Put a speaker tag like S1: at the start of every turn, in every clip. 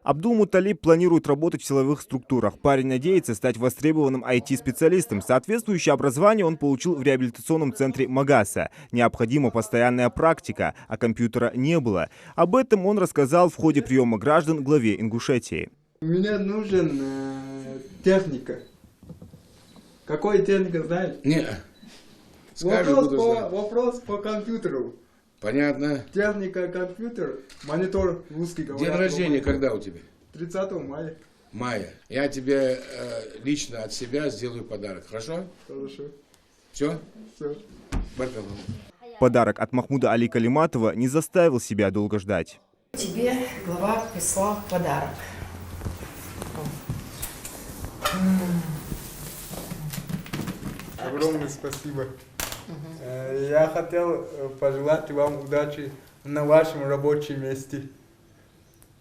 S1: Абдул-Муталиб планирует работать в силовых структурах. Парень надеется стать востребованным IT-специалистом. Соответствующее образование он получил в реабилитационном центре Магаса. Необходима постоянная практика, а компьютера не было. Об этом он рассказал в ходе приема граждан главе Ингушетии.
S2: Мне нужен техника. Какой техника, знаешь?
S3: Не.
S2: Вопрос по компьютеру.
S3: Понятно.
S2: Техника, компьютер, монитор русский говорят.
S3: День рождения когда у тебя?
S2: 30 мая.
S3: Мая. Я тебе лично от себя сделаю подарок. Хорошо?
S2: Хорошо.
S3: Все?
S2: Все.
S3: Баркаллах.
S1: Подарок от Махмуда Али Калиматова не заставил себя долго ждать.
S4: Тебе глава прислал подарок.
S2: Огромное спасибо. Я хотел пожелать вам удачи на вашем рабочем месте.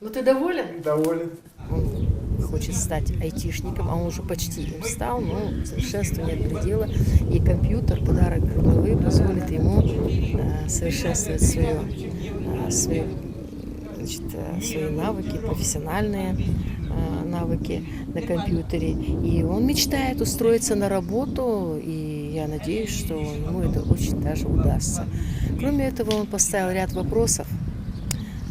S4: Ну ты доволен?
S2: Доволен.
S4: Он хочет стать айтишником, а он уже почти им стал, но совершенству нет предела. И компьютер, подарок главы, позволит ему совершенствовать свои навыки, профессиональные навыки на компьютере. И он мечтает устроиться на работу, и я надеюсь, что ему это очень даже удастся. Кроме этого, он поставил ряд вопросов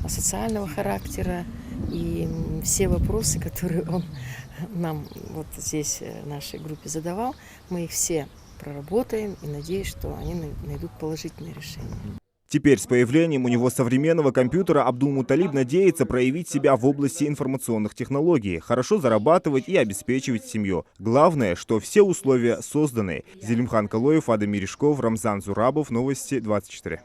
S4: социального характера, и все вопросы, которые он нам вот здесь в нашей группе задавал, мы их все проработаем и надеюсь, что они найдут положительное решение.
S1: Теперь с появлением у него современного компьютера Абдул-Муталиб надеется проявить себя в области информационных технологий, хорошо зарабатывать и обеспечивать семью. Главное, что все условия созданы. Зелимхан Калоев, Адам Мережков, Рамзан Зурабов, Новости 24.